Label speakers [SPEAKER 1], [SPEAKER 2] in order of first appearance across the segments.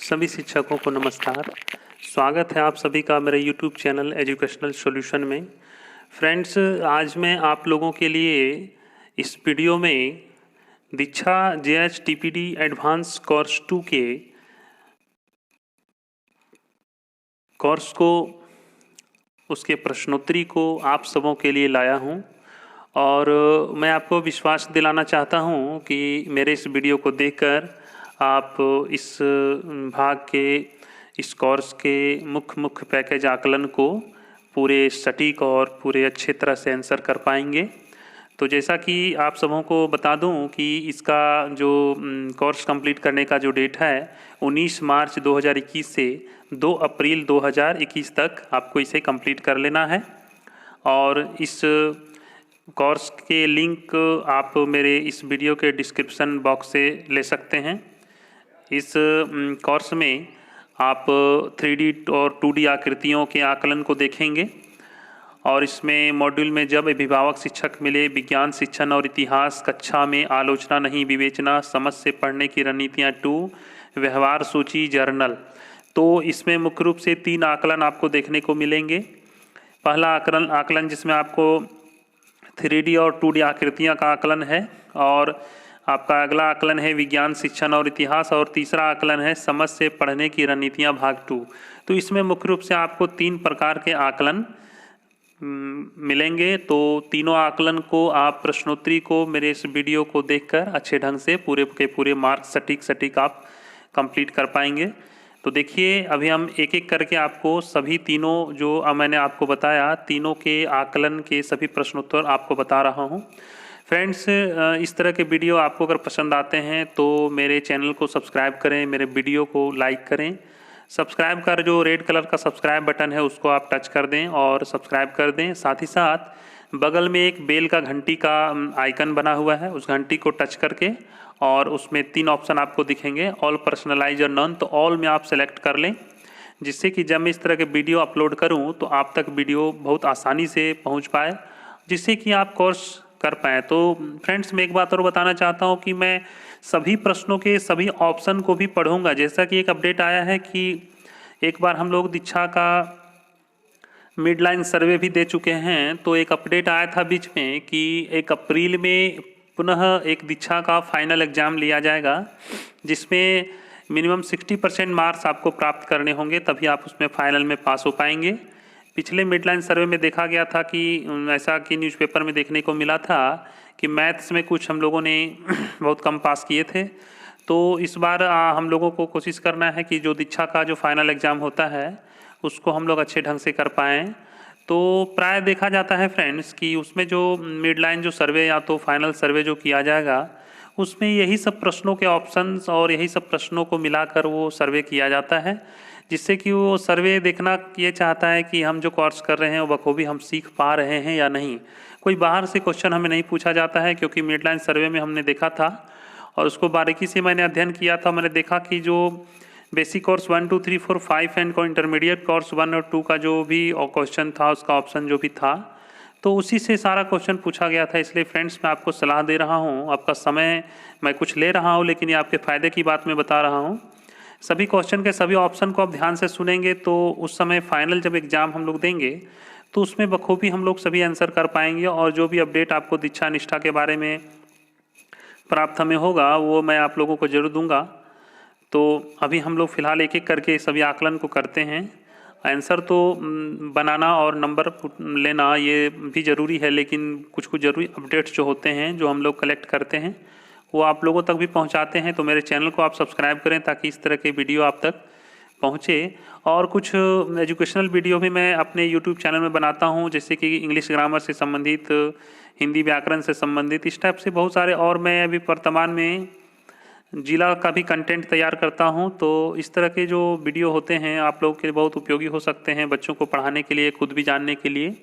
[SPEAKER 1] सभी शिक्षकों को नमस्कार। स्वागत है आप सभी का मेरे YouTube चैनल एजुकेशनल सॉल्यूशन में। फ्रेंड्स, आज मैं आप लोगों के लिए इस वीडियो में दीक्षा JH TPD एडवांस कोर्स 2 के कोर्स को, उसके प्रश्नोत्तरी को आप सबों के लिए लाया हूं और मैं आपको विश्वास दिलाना चाहता हूं कि मेरे इस वीडियो को देखकर आप इस भाग के, इस कोर्स के मुख्य पैकेज आकलन को पूरे सटीक और पूरे अच्छे तरह से आंसर कर पाएंगे। तो जैसा कि आप सबों को बता दूं कि इसका जो कोर्स कंप्लीट करने का जो डेट है 19 मार्च 2021 से 2 अप्रैल 2021 तक आपको इसे कंप्लीट कर लेना है। और इस कोर्स के लिंक आप मेरे इस वीडियो के डिस्क्रिप्शन बॉक्स से ले सकते हैं। इस कोर्स में आप 3D और 2D आकृतियों के आकलन को देखेंगे और इसमें मॉड्यूल में जब अभिभावक शिक्षक मिले, विज्ञान शिक्षण और इतिहास कक्षा में आलोचना नहीं विवेचना, समझ से पढ़ने की रणनीतियाँ 2, व्यवहार सूची जर्नल। तो इसमें मुख्य रूप से 3 आकलन आपको देखने को मिलेंगे। पहला आकलन जिसमें आपको 3D और 2D आकृतियाँ का आकलन है, और आपका अगला आकलन है विज्ञान शिक्षण और इतिहास, और तीसरा आकलन है समझ से पढ़ने की रणनीतियाँ भाग 2। तो इसमें मुख्य रूप से आपको 3 प्रकार के आकलन मिलेंगे। तो तीनों आकलन को आप प्रश्नोत्तरी को मेरे इस वीडियो को देखकर अच्छे ढंग से पूरे के पूरे मार्क सटीक आप कंप्लीट कर पाएंगे। तो देखिए, अभी हम एक एक करके आपको सभी तीनों जो मैंने आपको बताया, तीनों के आकलन के सभी प्रश्नोत्तर आपको बता रहा हूँ। फ्रेंड्स, इस तरह के वीडियो आपको अगर पसंद आते हैं तो मेरे चैनल को सब्सक्राइब करें, मेरे वीडियो को लाइक करें। सब्सक्राइब कर जो रेड कलर का सब्सक्राइब बटन है उसको आप टच कर दें और सब्सक्राइब कर दें। साथ ही साथ बगल में एक बेल का घंटी का आइकन बना हुआ है, उस घंटी को टच करके, और उसमें 3 ऑप्शन आपको दिखेंगे, ऑल, पर्सनलाइज और नॉन। तो ऑल में आप सेलेक्ट कर लें, जिससे कि जब मैं इस तरह के वीडियो अपलोड करूं तो आप तक वीडियो बहुत आसानी से पहुंच पाए, जिससे कि आप कोर्स कर पाएँ। तो फ्रेंड्स, मैं एक बात और बताना चाहता हूं कि मैं सभी प्रश्नों के सभी ऑप्शन को भी पढ़ूंगा। जैसा कि एक अपडेट आया है कि एक बार हम लोग दीक्षा का मिड लाइन सर्वे भी दे चुके हैं, तो एक अपडेट आया था बीच में कि 1 अप्रैल में पुनः एक दीक्षा का फाइनल एग्ज़ाम लिया जाएगा, जिसमें मिनिमम 60% मार्क्स आपको प्राप्त करने होंगे, तभी आप उसमें फाइनल में पास हो पाएंगे। पिछले मिडलाइन सर्वे में देखा गया था कि ऐसा कि न्यूज़पेपर में देखने को मिला था कि मैथ्स में कुछ हम लोगों ने बहुत कम पास किए थे। तो इस बार हम लोगों को कोशिश करना है कि जो दीक्षा का जो फाइनल एग्ज़ाम होता है उसको हम लोग अच्छे ढंग से कर पाएँ। तो प्राय देखा जाता है फ्रेंड्स कि उसमें जो मिडलाइन जो सर्वे या तो फाइनल सर्वे जो किया जाएगा, उसमें यही सब प्रश्नों के ऑप्शंस और यही सब प्रश्नों को मिलाकर वो सर्वे किया जाता है, जिससे कि वो सर्वे देखना ये चाहता है कि हम जो कोर्स कर रहे हैं वो बखूबी हम सीख पा रहे हैं या नहीं। कोई बाहर से क्वेश्चन हमें नहीं पूछा जाता है, क्योंकि मिडलाइन सर्वे में हमने देखा था और उसको बारीकी से मैंने अध्ययन किया था। मैंने देखा कि जो basic course 1, 2, 3, 4, 5 and intermediate course 1 और 2 का जो भी क्वेश्चन था, उसका ऑप्शन जो भी था, तो उसी से सारा क्वेश्चन पूछा गया था। इसलिए फ्रेंड्स, मैं आपको सलाह दे रहा हूँ, आपका समय मैं कुछ ले रहा हूँ, लेकिन ये आपके फ़ायदे की बात मैं बता रहा हूँ। सभी क्वेश्चन के सभी ऑप्शन को आप ध्यान से सुनेंगे तो उस समय फाइनल जब एग्ज़ाम हम लोग देंगे तो उसमें बखूबी हम लोग सभी आंसर कर पाएंगे। और जो भी अपडेट आपको दीक्षा निष्ठा के बारे में प्राप्त हमें होगा वो मैं आप लोगों को जरूर दूंगा। तो अभी हम लोग फ़िलहाल एक एक करके सभी आकलन को करते हैं। आंसर तो बनाना और नंबर लेना ये भी ज़रूरी है, लेकिन कुछ ज़रूरी अपडेट्स जो होते हैं जो हम लोग कलेक्ट करते हैं वो आप लोगों तक भी पहुंचाते हैं। तो मेरे चैनल को आप सब्सक्राइब करें ताकि इस तरह के वीडियो आप तक पहुंचे। और कुछ एजुकेशनल वीडियो भी मैं अपने यूट्यूब चैनल में बनाता हूं, जैसे कि इंग्लिश ग्रामर से संबंधित, हिंदी व्याकरण से संबंधित, इस टाइप से बहुत सारे। और मैं अभी वर्तमान में जिला का भी कंटेंट तैयार करता हूं। तो इस तरह के जो वीडियो होते हैं आप लोगों के लिए बहुत उपयोगी हो सकते हैं, बच्चों को पढ़ाने के लिए, खुद भी जानने के लिए।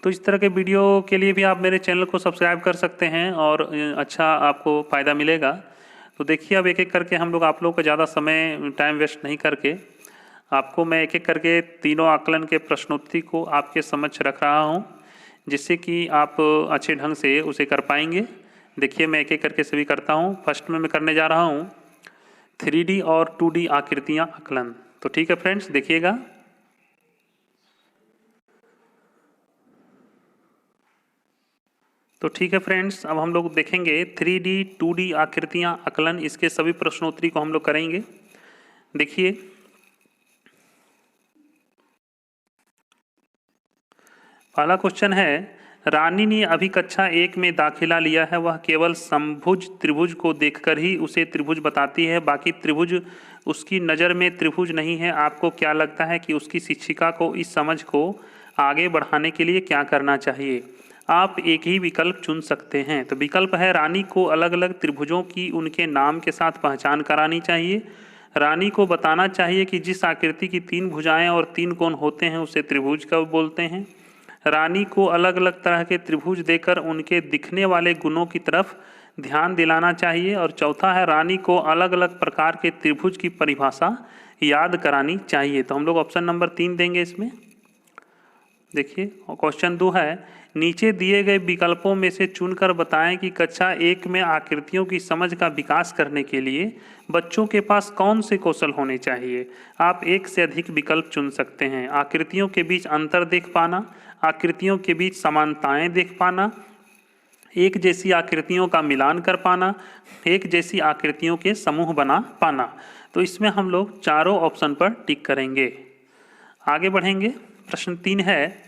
[SPEAKER 1] तो इस तरह के वीडियो के लिए भी आप मेरे चैनल को सब्सक्राइब कर सकते हैं और अच्छा आपको फ़ायदा मिलेगा। तो देखिए, अब एक एक करके हम लोग आप लोगों को ज़्यादा समय टाइम वेस्ट नहीं करके आपको मैं एक एक करके तीनों आकलन के प्रश्नोत्तरी को आपके समक्ष रख रहा हूं, जिससे कि आप अच्छे ढंग से उसे कर पाएंगे। देखिए, मैं एक एक करके सभी करता हूं। फर्स्ट में मैं करने जा रहा हूं 3D और 2D आकृतियां आकलन। तो ठीक है फ्रेंड्स, देखिएगा। तो ठीक है फ्रेंड्स, अब हम लोग देखेंगे 3D 2D आकृतियां आकलन, इसके सभी प्रश्नोत्तरी को हम लोग करेंगे। देखिए, पहला क्वेश्चन है, रानी ने अभी कक्षा 1 में दाखिला लिया है। वह केवल समभुज त्रिभुज को देखकर ही उसे त्रिभुज बताती है, बाकी त्रिभुज उसकी नज़र में त्रिभुज नहीं है। आपको क्या लगता है कि उसकी शिक्षिका को इस समझ को आगे बढ़ाने के लिए क्या करना चाहिए? आप एक ही विकल्प चुन सकते हैं। तो विकल्प है, रानी को अलग अलग त्रिभुजों की उनके नाम के साथ पहचान करानी चाहिए। रानी को बताना चाहिए कि जिस आकृति की 3 भुजाएं और 3 कोण होते हैं उसे त्रिभुज कब बोलते हैं। रानी को अलग अलग तरह के त्रिभुज देकर उनके दिखने वाले गुणों की तरफ ध्यान दिलाना चाहिए। और चौथा है, रानी को अलग अलग प्रकार के त्रिभुज की परिभाषा याद करानी चाहिए। तो हम लोग ऑप्शन नंबर 3 देंगे इसमें। देखिए, क्वेश्चन 2 है, नीचे दिए गए विकल्पों में से चुनकर बताएं कि कक्षा 1 में आकृतियों की समझ का विकास करने के लिए बच्चों के पास कौन से कौशल होने चाहिए। आप एक से अधिक विकल्प चुन सकते हैं। आकृतियों के बीच अंतर देख पाना, आकृतियों के बीच समानताएं देख पाना, एक जैसी आकृतियों का मिलान कर पाना, एक जैसी आकृतियों के समूह बना पाना। तो इसमें हम लोग चारों ऑप्शन पर टिक करेंगे। आगे बढ़ेंगे। प्रश्न 3 है,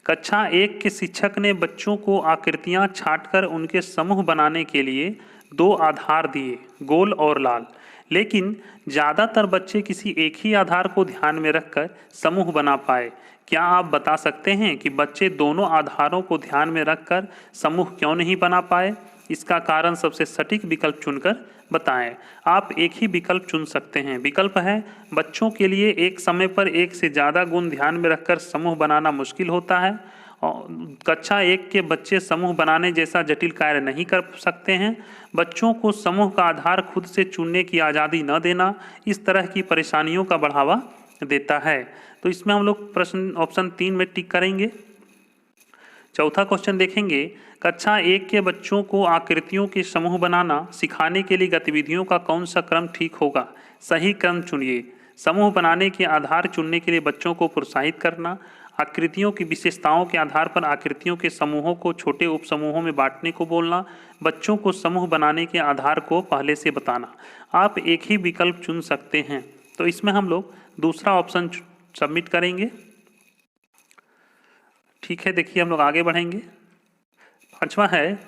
[SPEAKER 1] कक्षा 1 के शिक्षक ने बच्चों को आकृतियां छांटकर उनके समूह बनाने के लिए 2 आधार दिए, गोल और लाल। लेकिन ज़्यादातर बच्चे किसी एक ही आधार को ध्यान में रखकर समूह बना पाए। क्या आप बता सकते हैं कि बच्चे दोनों आधारों को ध्यान में रखकर समूह क्यों नहीं बना पाए? इसका कारण सबसे सटीक विकल्प चुनकर बताएं। आप एक ही विकल्प चुन सकते हैं। विकल्प है, बच्चों के लिए एक समय पर एक से ज़्यादा गुण ध्यान में रखकर समूह बनाना मुश्किल होता है। और कक्षा 1 के बच्चे समूह बनाने जैसा जटिल कार्य नहीं कर सकते हैं। बच्चों को समूह का आधार खुद से चुनने की आज़ादी न देना इस तरह की परेशानियों का बढ़ावा देता है। तो इसमें हम लोग प्रश्न ऑप्शन 3 में टिक करेंगे। चौथा क्वेश्चन देखेंगे, कक्षा 1 के बच्चों को आकृतियों के समूह बनाना सिखाने के लिए गतिविधियों का कौन सा क्रम ठीक होगा? सही क्रम चुनिए। समूह बनाने के आधार चुनने के लिए बच्चों को प्रोत्साहित करना, आकृतियों की विशेषताओं के आधार पर आकृतियों के समूहों को छोटे उपसमूहों में बांटने को बोलना, बच्चों को समूह बनाने के आधार को पहले से बताना। आप एक ही विकल्प चुन सकते हैं। तो इसमें हम लोग दूसरा ऑप्शन सबमिट करेंगे। ठीक है, देखिए हम लोग आगे बढ़ेंगे। 5वां है,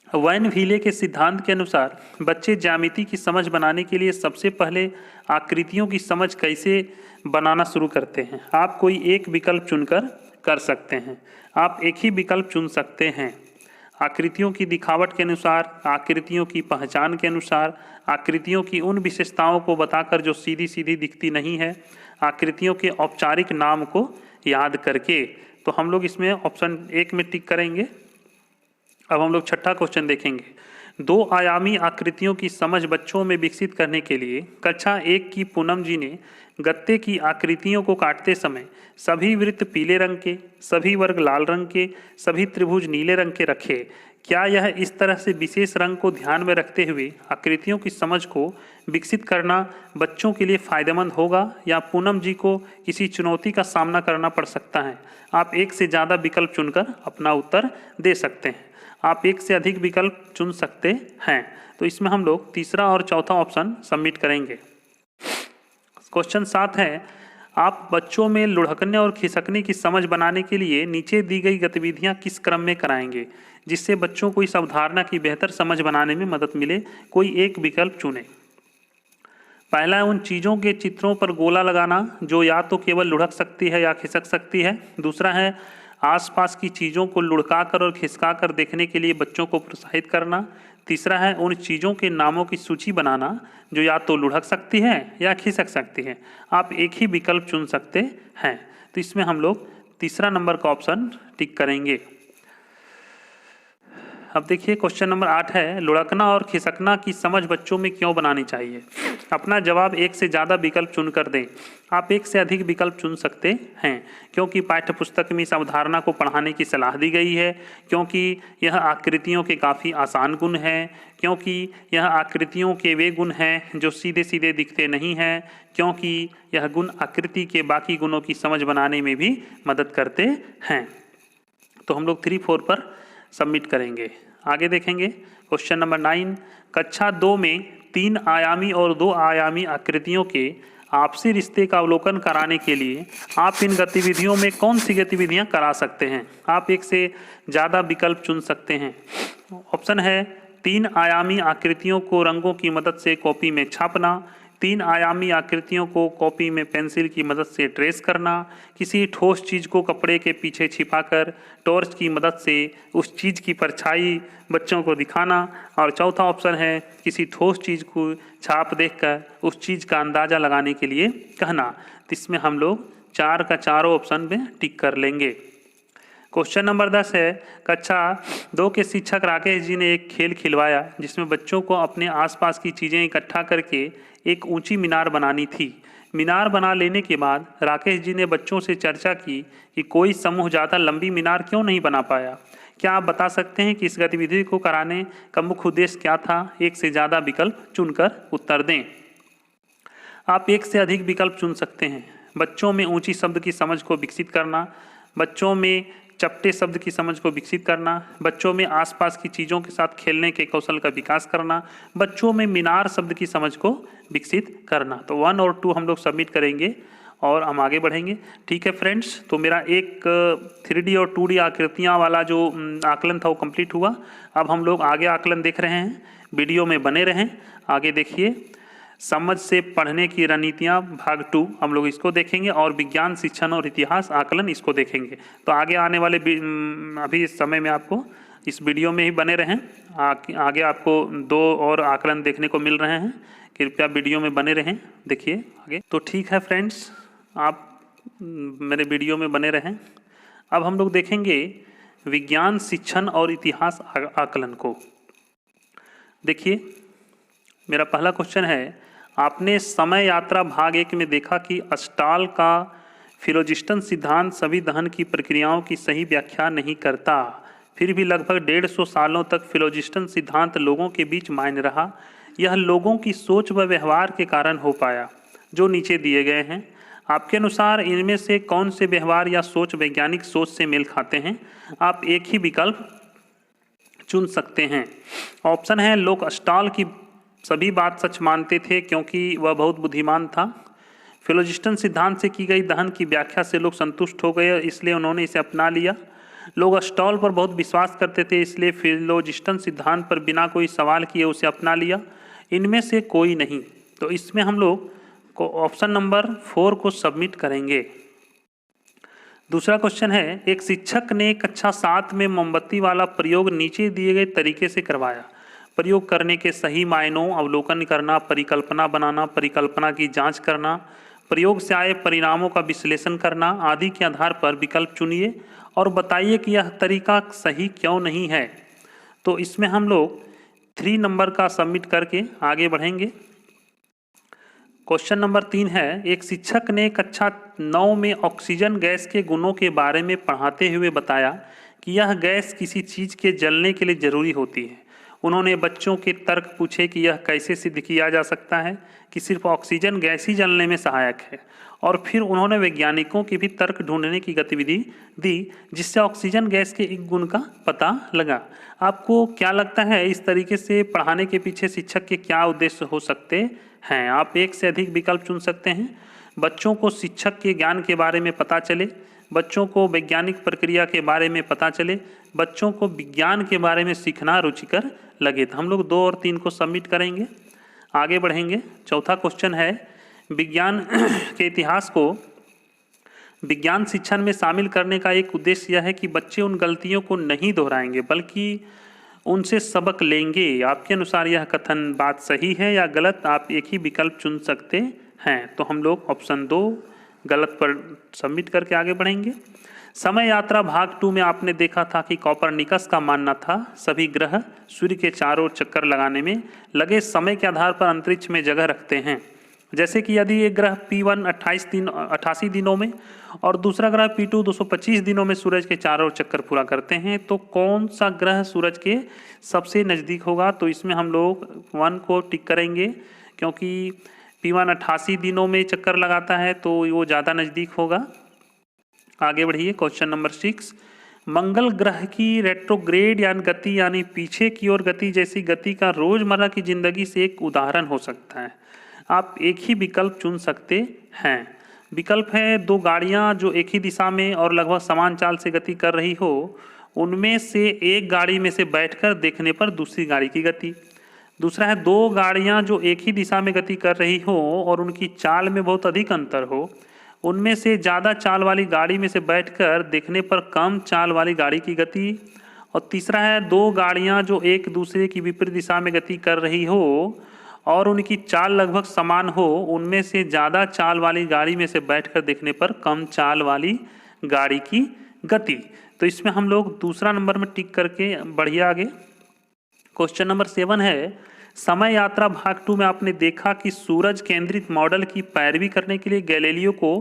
[SPEAKER 1] वैन व्हीले के सिद्धांत के अनुसार बच्चे ज्यामिति की समझ बनाने के लिए सबसे पहले आकृतियों की समझ कैसे बनाना शुरू करते हैं? आप कोई एक विकल्प चुनकर कर सकते हैं। आप एक ही विकल्प चुन सकते हैं। आकृतियों की दिखावट के अनुसार, आकृतियों की पहचान के अनुसार, आकृतियों की उन विशेषताओं को बताकर जो सीधी सीधी दिखती नहीं है, आकृतियों के औपचारिक नाम को याद करके। तो हम लोग इसमें ऑप्शन 1 में टिक करेंगे। अब हम लोग छठा क्वेश्चन देखेंगे। 2 आयामी आकृतियों की समझ बच्चों में विकसित करने के लिए कक्षा 1 की पूनम जी ने गत्ते की आकृतियों को काटते समय सभी वृत्त पीले रंग के, सभी वर्ग लाल रंग के, सभी त्रिभुज नीले रंग के रखे। क्या यह इस तरह से विशेष रंग को ध्यान में रखते हुए आकृतियों की समझ को विकसित करना बच्चों के लिए फायदेमंद होगा या पूनम जी को किसी चुनौती का सामना करना पड़ सकता है? आप एक से ज़्यादा विकल्प चुनकर अपना उत्तर दे सकते हैं। आप एक से अधिक विकल्प चुन सकते हैं। तो इसमें हम लोग तीसरा और चौथा ऑप्शन सबमिट करेंगे। क्वेश्चन 7 है, आप बच्चों में लुढ़कने और खिसकने की समझ बनाने के लिए नीचे दी गई गतिविधियां किस क्रम में कराएंगे जिससे बच्चों को इस अवधारणा की बेहतर समझ बनाने में मदद मिले? कोई एक विकल्प चुनें। पहला है, उन चीज़ों के चित्रों पर गोला लगाना जो या तो केवल लुढ़क सकती है या खिसक सकती है। दूसरा है, आसपास की चीज़ों को लुढ़काकर और खिसकाकर देखने के लिए बच्चों को प्रोत्साहित करना। तीसरा है, उन चीज़ों के नामों की सूची बनाना जो या तो लुढ़क सकती है या खिसक सकती है। आप एक ही विकल्प चुन सकते हैं। तो इसमें हम लोग तीसरा नंबर का ऑप्शन टिक करेंगे। अब देखिए क्वेश्चन नंबर 8 है, लुढ़कना और खिसकना की समझ बच्चों में क्यों बनानी चाहिए। अपना जवाब एक से ज़्यादा विकल्प चुनकर दें। आप एक से अधिक विकल्प चुन सकते हैं क्योंकि पाठ्य पुस्तक में इस अवधारणा को पढ़ाने की सलाह दी गई है, क्योंकि यह आकृतियों के काफ़ी आसान गुण हैं, क्योंकि यह आकृतियों के वे गुण हैं जो सीधे सीधे दिखते नहीं हैं, क्योंकि यह गुण आकृति के बाकी गुणों की समझ बनाने में भी मदद करते हैं। तो हम लोग 3, 4 पर सबमिट करेंगे। आगे देखेंगे क्वेश्चन नंबर 9, कक्षा 2 में 3 आयामी और 2 आयामी आकृतियों के आपसी रिश्ते का अवलोकन कराने के लिए आप इन गतिविधियों में कौन सी गतिविधियां करा सकते हैं। आप एक से ज़्यादा विकल्प चुन सकते हैं। ऑप्शन है 3 आयामी आकृतियों को रंगों की मदद से कॉपी में छापना, 3 आयामी आकृतियों को कॉपी में पेंसिल की मदद से ट्रेस करना, किसी ठोस चीज़ को कपड़े के पीछे छिपाकर टॉर्च की मदद से उस चीज़ की परछाई बच्चों को दिखाना, और चौथा ऑप्शन है किसी ठोस चीज़ को छाप देखकर उस चीज़ का अंदाज़ा लगाने के लिए कहना। तो इसमें हम लोग 4 का चारों ऑप्शन में टिक कर लेंगे। क्वेश्चन नंबर 10 है, कक्षा 2 के शिक्षक राकेश जी ने एक खेल खिलवाया जिसमें बच्चों को अपने आसपास की चीज़ें इकट्ठा करके एक ऊंची मीनार बनानी थी। मीनार बना लेने के बाद राकेश जी ने बच्चों से चर्चा की कि कोई समूह ज़्यादा लंबी मीनार क्यों नहीं बना पाया। क्या आप बता सकते हैं कि इस गतिविधि को कराने का मुख्य उद्देश्य क्या था। एक से ज़्यादा विकल्प चुनकर उत्तर दें। आप एक से अधिक विकल्प चुन सकते हैं। बच्चों में ऊंची शब्द की समझ को विकसित करना, बच्चों में चपटे शब्द की समझ को विकसित करना, बच्चों में आसपास की चीज़ों के साथ खेलने के कौशल का विकास करना, बच्चों में मीनार शब्द की समझ को विकसित करना। तो 1 और 2 हम लोग सबमिट करेंगे और हम आगे बढ़ेंगे। ठीक है फ्रेंड्स, तो मेरा एक 3D और 2D आकृतियाँ वाला जो आकलन था वो कंप्लीट हुआ। अब हम लोग आगे आकलन देख रहे हैं। वीडियो में बने रहें। आगे देखिए, समझ से पढ़ने की रणनीतियाँ भाग 2 हम लोग इसको देखेंगे और विज्ञान शिक्षण और इतिहास आकलन इसको देखेंगे। तो आगे आने वाले अभी इस समय में आपको इस वीडियो में ही बने रहें। आगे आपको 2 और आकलन देखने को मिल रहे हैं। कृपया वीडियो में बने रहें। देखिए आगे। तो ठीक है फ्रेंड्स, आप मेरे वीडियो में बने रहें। अब हम लोग देखेंगे विज्ञान शिक्षण और इतिहास आकलन को। देखिए मेरा पहला क्वेश्चन है, आपने समय यात्रा भाग 1 में देखा कि अस्टाल का फिलोजिस्टन सिद्धांत सभी दहन की प्रक्रियाओं की सही व्याख्या नहीं करता। फिर भी लगभग 150 सालों तक फिलोजिस्टन सिद्धांत लोगों के बीच मान्य रहा। यह लोगों की सोच व व्यवहार के कारण हो पाया जो नीचे दिए गए हैं। आपके अनुसार इनमें से कौन से व्यवहार या सोच वैज्ञानिक सोच से मेल खाते हैं। आप एक ही विकल्प चुन सकते हैं। ऑप्शन है, लोग अस्टाल की सभी बात सच मानते थे क्योंकि वह बहुत बुद्धिमान था। फिलोजिस्टन सिद्धांत से की गई दहन की व्याख्या से लोग संतुष्ट हो गए, इसलिए उन्होंने इसे अपना लिया। लोग अस्टाल पर बहुत विश्वास करते थे, इसलिए फिलोजिस्टन सिद्धांत पर बिना कोई सवाल किए उसे अपना लिया। इनमें से कोई नहीं। तो इसमें हम लोग को ऑप्शन नंबर 4 को सबमिट करेंगे। दूसरा क्वेश्चन है, एक शिक्षक ने कक्षा 7 में मोमबत्ती वाला प्रयोग नीचे दिए गए तरीके से करवाया। प्रयोग करने के सही मायनों अवलोकन करना, परिकल्पना बनाना, परिकल्पना की जांच करना, प्रयोग से आए परिणामों का विश्लेषण करना आदि के आधार पर विकल्प चुनिए और बताइए कि यह तरीका सही क्यों नहीं है। तो इसमें हम लोग 3 नंबर का सबमिट करके आगे बढ़ेंगे। क्वेश्चन नंबर 3 है, एक शिक्षक ने कक्षा 9 में ऑक्सीजन गैस के गुणों के बारे में पढ़ाते हुए बताया कि यह गैस किसी चीज़ के जलने के लिए जरूरी होती है। उन्होंने बच्चों के तर्क पूछे कि यह कैसे सिद्ध किया जा सकता है कि सिर्फ ऑक्सीजन गैस ही जलने में सहायक है, और फिर उन्होंने वैज्ञानिकों की भी तर्क ढूंढने की गतिविधि दी जिससे ऑक्सीजन गैस के एक गुण का पता लगा। आपको क्या लगता है इस तरीके से पढ़ाने के पीछे शिक्षक के क्या उद्देश्य हो सकते हैं। आप एक से अधिक विकल्प चुन सकते हैं। बच्चों को शिक्षक के ज्ञान के बारे में पता चले, बच्चों को वैज्ञानिक प्रक्रिया के बारे में पता चले, बच्चों को विज्ञान के बारे में सीखना रुचिकर लगे। तो हम लोग 2 और 3 को सबमिट करेंगे, आगे बढ़ेंगे। चौथा क्वेश्चन है, विज्ञान के इतिहास को विज्ञान शिक्षण में शामिल करने का एक उद्देश्य यह है कि बच्चे उन गलतियों को नहीं दोहराएंगे बल्कि उनसे सबक लेंगे। आपके अनुसार यह कथन बात सही है या गलत। आप एक ही विकल्प चुन सकते हैं। तो हम लोग ऑप्शन 2 गलत पर सबमिट करके आगे बढ़ेंगे। समय यात्रा भाग 2 में आपने देखा था कि कोपरनिकस का मानना था सभी ग्रह सूर्य के चारों ओर चक्कर लगाने में लगे समय के आधार पर अंतरिक्ष में जगह रखते हैं। जैसे कि यदि एक ग्रह P1 88 दिनों में और दूसरा ग्रह P2 225 दिनों में सूरज के चारों ओर चक्कर पूरा करते हैं, तो कौन सा ग्रह सूरज के सबसे नज़दीक होगा? तो इसमें हम लोग 1 को टिक करेंगे, क्योंकि P1 88 दिनों में चक्कर लगाता है तो वो ज़्यादा नज़दीक होगा। आगे बढ़िए, क्वेश्चन नंबर 6। मंगल ग्रह की रेट्रोग्रेड गति यानी पीछे की ओर गति जैसी गति का रोजमर्रा की जिंदगी से एक उदाहरण हो सकता है। आप एक ही विकल्प चुन सकते हैं। विकल्प है 2 गाड़ियां जो एक ही दिशा में और लगभग समान चाल से गति कर रही हो, उनमें से एक गाड़ी में से बैठकर देखने पर दूसरी गाड़ी की गति। दूसरा है 2 गाड़ियां जो एक ही दिशा में गति कर रही हो और उनकी चाल में बहुत अधिक अंतर हो, उनमें से ज़्यादा चाल वाली गाड़ी में से बैठकर देखने पर कम चाल वाली गाड़ी की गति। और तीसरा है 2 गाड़ियां जो एक दूसरे की विपरीत दिशा में गति कर रही हो और उनकी चाल लगभग समान हो, उनमें से ज़्यादा चाल वाली गाड़ी में से बैठकर देखने पर कम चाल वाली गाड़ी की गति। तो इसमें हम लोग दूसरा नंबर में टिक करके बढ़िया आगे। क्वेश्चन नंबर 7 है, समय यात्रा भाग 2 में आपने देखा कि सूरज केंद्रित मॉडल की पैरवी करने के लिए गैलीलियो को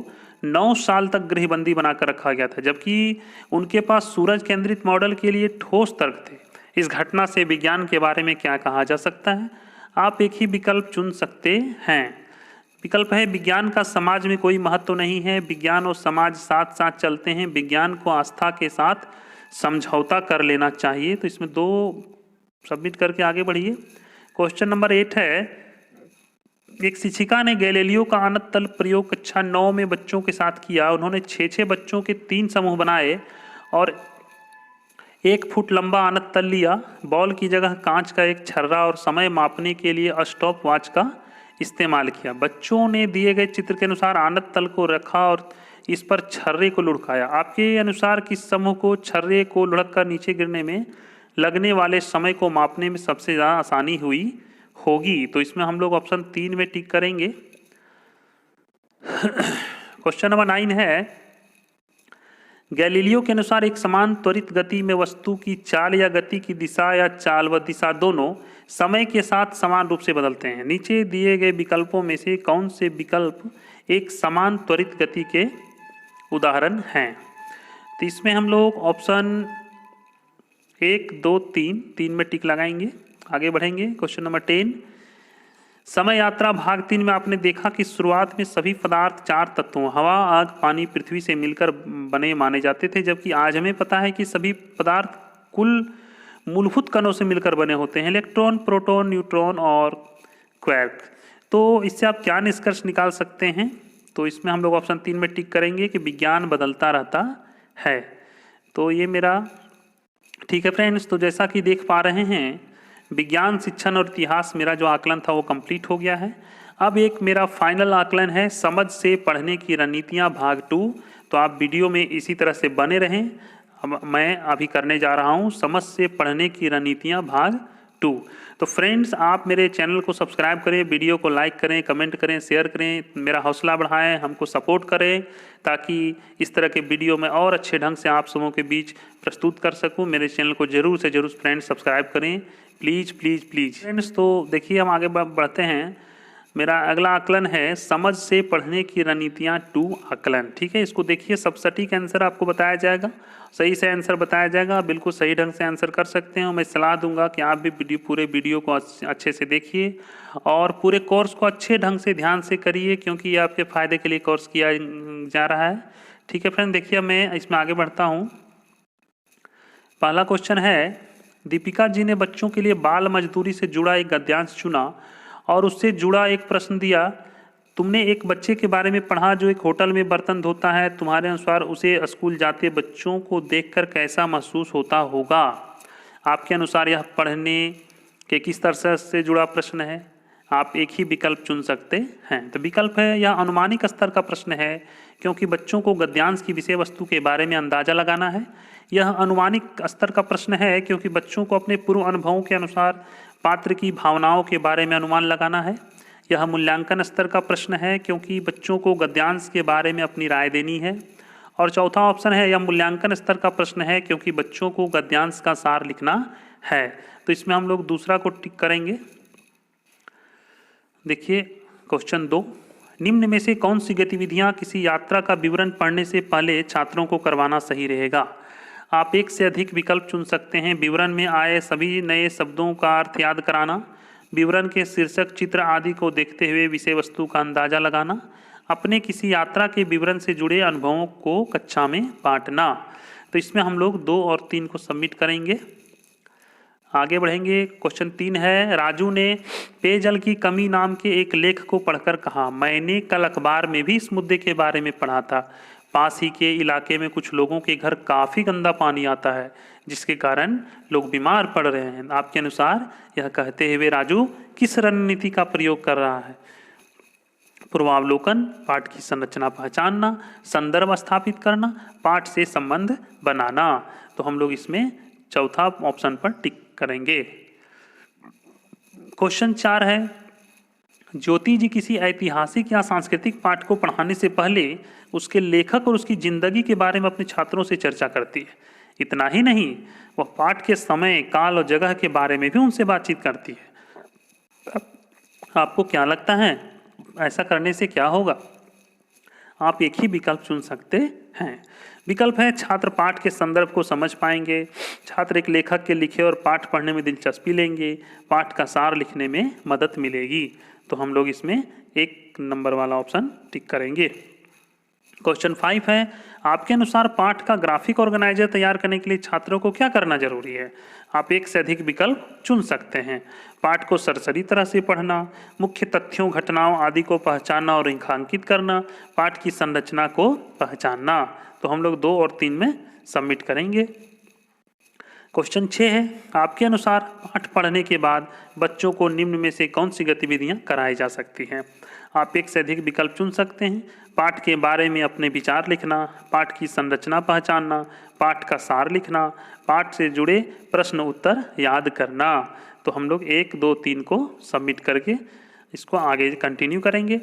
[SPEAKER 1] 9 साल तक गृहबंदी बनाकर रखा गया था, जबकि उनके पास सूरज केंद्रित मॉडल के लिए ठोस तर्क थे। इस घटना से विज्ञान के बारे में क्या कहा जा सकता है? आप एक ही विकल्प चुन सकते हैं। विकल्प है विज्ञान का समाज में कोई महत्व नहीं है, विज्ञान और समाज साथ साथ चलते हैं, विज्ञान को आस्था के साथ समझौता कर लेना चाहिए। तो इसमें 2 सबमिट करके आगे बढ़िए। क्वेश्चन नंबर 8 है, एक शिक्षिका ने गैलीलियो का अनंत तल प्रयोग कक्षा 9 में बच्चों के साथ किया। उन्होंने 6 बच्चों के 3 समूह बनाए और 1 फुट लंबा अनंत तल लिया। बॉल की जगह कांच का एक छर्रा और समय मापने के लिए स्टॉप वॉच का इस्तेमाल किया। बच्चों ने दिए गए चित्र के अनुसार अनंत तल को रखा और इस पर छर्रे को लुढ़काया। आपके अनुसार किस समूह को छर्रे को लुढ़क कर नीचे गिरने में लगने वाले समय को मापने में सबसे ज़्यादा आसानी हुई होगी? तो इसमें हम लोग ऑप्शन 3 में टिक करेंगे। क्वेश्चन नंबर 9 है, गैलीलियो के अनुसार एक समान त्वरित गति में वस्तु की चाल या गति की दिशा या चाल व दिशा दोनों समय के साथ समान रूप से बदलते हैं। नीचे दिए गए विकल्पों में से कौन से विकल्प एक समान त्वरित गति के उदाहरण हैं? तो इसमें हम लोग ऑप्शन 1, 2, 3 में टिक लगाएंगे। आगे बढ़ेंगे। क्वेश्चन नंबर 10, समय यात्रा भाग 3 में आपने देखा कि शुरुआत में सभी पदार्थ 4 तत्वों हवा, आग, पानी, पृथ्वी से मिलकर बने माने जाते थे, जबकि आज हमें पता है कि सभी पदार्थ कुल मूलभूत कणों से मिलकर बने होते हैं, इलेक्ट्रॉन, प्रोटॉन, न्यूट्रॉन और क्वार्क। तो इससे आप क्या निष्कर्ष निकाल सकते हैं? तो इसमें हम लोग ऑप्शन 3 में टिक करेंगे कि विज्ञान बदलता रहता है। तो ये मेरा ठीक है फ्रेंड्स। तो जैसा कि देख पा रहे हैं, विज्ञान, शिक्षण और इतिहास मेरा जो आकलन था वो कंप्लीट हो गया है। अब एक मेरा फाइनल आकलन है समझ से पढ़ने की रणनीतियाँ भाग 2। तो आप वीडियो में इसी तरह से बने रहें। अब मैं अभी करने जा रहा हूँ समझ से पढ़ने की रणनीतियाँ भाग 2। तो फ्रेंड्स, आप मेरे चैनल को सब्सक्राइब करें, वीडियो को लाइक करें, कमेंट करें, शेयर करें, मेरा हौसला बढ़ाएं, हमको सपोर्ट करें, ताकि इस तरह के वीडियो में और अच्छे ढंग से आप सबों के बीच प्रस्तुत कर सकूं। मेरे चैनल को जरूर से जरूर फ्रेंड्स सब्सक्राइब करें, प्लीज़ प्लीज़ प्लीज़ फ्रेंड्स। तो देखिए, हम आगे बढ़ते हैं। मेरा अगला आकलन है समझ से पढ़ने की रणनीतियाँ 2 आकलन। ठीक है, इसको देखिए, सब सटीक आंसर आपको बताया जाएगा, सही से आंसर बताया जाएगा, बिल्कुल सही ढंग से आंसर कर सकते हैं। मैं सलाह दूंगा कि आप भी पूरे वीडियो को अच्छे से देखिए और पूरे कोर्स को अच्छे ढंग से ध्यान से करिए, क्योंकि ये आपके फ़ायदे के लिए कोर्स किया जा रहा है। ठीक है फ्रेंड, देखिए मैं इसमें आगे बढ़ता हूँ। पहला क्वेश्चन है, दीपिका जी ने बच्चों के लिए बाल मजदूरी से जुड़ा एक गद्यांश चुना और उससे जुड़ा एक प्रश्न दिया। तुमने एक बच्चे के बारे में पढ़ा जो एक होटल में बर्तन धोता है। तुम्हारे अनुसार उसे स्कूल जाते बच्चों को देखकर कैसा महसूस होता होगा? आपके अनुसार यह पढ़ने के किस तरह से जुड़ा प्रश्न है? आप एक ही विकल्प चुन सकते हैं। तो विकल्प है यह अनुमानिक स्तर का प्रश्न है, क्योंकि बच्चों को गद्यांश की विषय वस्तु के बारे में अंदाजा लगाना है। यह अनुमानिक स्तर का प्रश्न है क्योंकि बच्चों को अपने पूर्व अनुभवों के अनुसार पात्र की भावनाओं के बारे में अनुमान लगाना है। यह मूल्यांकन स्तर का प्रश्न है क्योंकि बच्चों को गद्यांश के बारे में अपनी राय देनी है। और चौथा ऑप्शन है यह मूल्यांकन स्तर का प्रश्न है क्योंकि बच्चों को गद्यांश का सार लिखना है। तो इसमें हम लोग दूसरा को टिक करेंगे। देखिए क्वेश्चन 2, निम्न में से कौन सी गतिविधियां किसी यात्रा का विवरण पढ़ने से पहले छात्रों को करवाना सही रहेगा। आप एक से अधिक विकल्प चुन सकते हैं। विवरण में आए सभी नए शब्दों का अर्थ याद कराना, विवरण के शीर्षक, चित्र आदि को देखते हुए विषय वस्तु का अंदाजा लगाना, अपने किसी यात्रा के विवरण से जुड़े अनुभवों को कक्षा में बांटना। तो इसमें हम लोग 2 और 3 को सबमिट करेंगे। आगे बढ़ेंगे। क्वेश्चन 3 है, राजू ने पेयजल की कमी नाम के एक लेख को पढ़कर कहा, मैंने कल अखबार में भी इस मुद्दे के बारे में पढ़ा था। पास ही के इलाके में कुछ लोगों के घर काफ़ी गंदा पानी आता है जिसके कारण लोग बीमार पड़ रहे हैं। आपके अनुसार यह कहते हुए राजू किस रणनीति का प्रयोग कर रहा है। पूर्वावलोकन, पाठ की संरचना पहचानना, संदर्भ स्थापित करना, पाठ से संबंध बनाना। तो हम लोग इसमें चौथा ऑप्शन पर टिक करेंगे। क्वेश्चन 4 है, ज्योति जी किसी ऐतिहासिक या सांस्कृतिक पाठ को पढ़ाने से पहले उसके लेखक और उसकी जिंदगी के बारे में अपने छात्रों से चर्चा करती है। इतना ही नहीं, वह पाठ के समय, काल और जगह के बारे में भी उनसे बातचीत करती है। आपको क्या लगता है ऐसा करने से क्या होगा। आप एक ही विकल्प चुन सकते हैं। विकल्प है छात्र पाठ के संदर्भ को समझ पाएंगे, छात्र एक लेखक के लिखे और पाठ पढ़ने में दिलचस्पी लेंगे, पाठ का सार लिखने में मदद मिलेगी। तो हम लोग इसमें 1 नंबर वाला ऑप्शन टिक करेंगे। क्वेश्चन 5 है, आपके अनुसार पाठ का ग्राफिक ऑर्गेनाइजर तैयार करने के लिए छात्रों को क्या करना जरूरी है। आप एक से अधिक विकल्प चुन सकते हैं। पाठ को सरसरी तरह से पढ़ना, मुख्य तथ्यों, घटनाओं आदि को पहचानना और रेखांकित करना, पाठ की संरचना को पहचानना। तो हम लोग 2 और 3 में सबमिट करेंगे। क्वेश्चन 6 है, आपके अनुसार पाठ पढ़ने के बाद बच्चों को निम्न में से कौन सी गतिविधियां कराई जा सकती हैं। आप एक से अधिक विकल्प चुन सकते हैं। पाठ के बारे में अपने विचार लिखना, पाठ की संरचना पहचानना, पाठ का सार लिखना, पाठ से जुड़े प्रश्न उत्तर याद करना। तो हम लोग 1, 2, 3 को सबमिट करके इसको आगे कंटिन्यू करेंगे।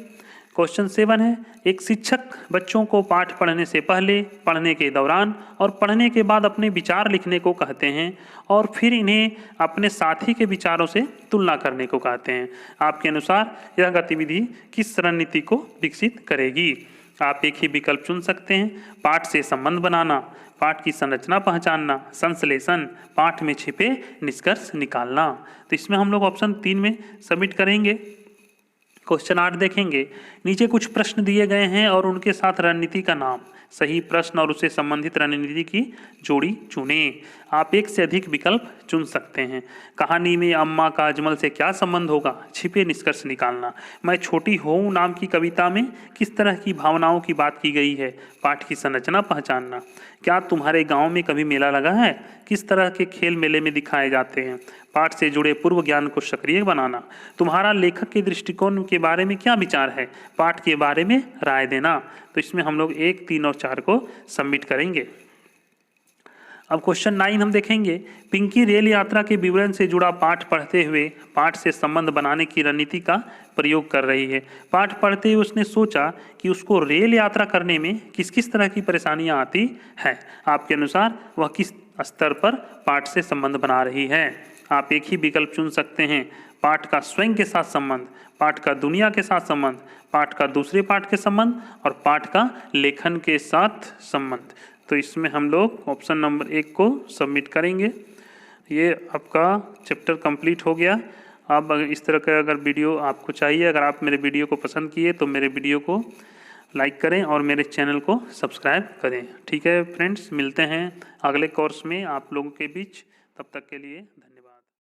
[SPEAKER 1] क्वेश्चन 7 है, एक शिक्षक बच्चों को पाठ पढ़ने से पहले, पढ़ने के दौरान और पढ़ने के बाद अपने विचार लिखने को कहते हैं और फिर इन्हें अपने साथी के विचारों से तुलना करने को कहते हैं। आपके अनुसार यह गतिविधि किस रणनीति को विकसित करेगी। आप एक ही विकल्प चुन सकते हैं। पाठ से संबंध बनाना, पाठ की संरचना पहचानना, संश्लेषण, पाठ में छिपे निष्कर्ष निकालना। तो इसमें हम लोग ऑप्शन 3 में सबमिट करेंगे। क्वेश्चन 8 देखेंगे, नीचे कुछ प्रश्न दिए गए हैं और उनके साथ रणनीति का नाम, सही प्रश्न और उससे संबंधित रणनीति की जोड़ी चुनें। आप एक से अधिक विकल्प चुन सकते हैं। कहानी में अम्मा का अजमल से क्या संबंध होगा, छिपे निष्कर्ष निकालना। मैं छोटी हूँ नाम की कविता में किस तरह की भावनाओं की बात की गई है, पाठ की संरचना पहचानना। क्या तुम्हारे गांव में कभी मेला लगा है, किस तरह के खेल मेले में दिखाए जाते हैं, पाठ से जुड़े पूर्व ज्ञान को सक्रिय बनाना। तुम्हारा लेखक के दृष्टिकोण के बारे में क्या विचार है, पाठ के बारे में राय देना। तो इसमें हम लोग 1, 3 और 4 को सबमिट करेंगे। अब क्वेश्चन 9 हम देखेंगे, पिंकी रेल यात्रा के विवरण से जुड़ा पाठ पढ़ते हुए पाठ से संबंध बनाने की रणनीति का प्रयोग कर रही है। पाठ पढ़ते हुए उसने सोचा कि उसको रेल यात्रा करने में किस किस तरह की परेशानियां आती हैं। आपके अनुसार वह किस स्तर पर पाठ से संबंध बना रही है। आप एक ही विकल्प चुन सकते हैं। पाठ का स्वयं के साथ संबंध, पाठ का दुनिया के साथ संबंध, पाठ का दूसरे पाठ के संबंध और पाठ का लेखन के साथ संबंध। तो इसमें हम लोग ऑप्शन नंबर 1 को सबमिट करेंगे। ये आपका चैप्टर कंप्लीट हो गया। अब इस तरह का अगर वीडियो आपको चाहिए, अगर आप मेरे वीडियो को पसंद किए तो मेरे वीडियो को लाइक करें और मेरे चैनल को सब्सक्राइब करें। ठीक है फ्रेंड्स, मिलते हैं अगले कोर्स में आप लोगों के बीच। तब तक के लिए धन्यवाद।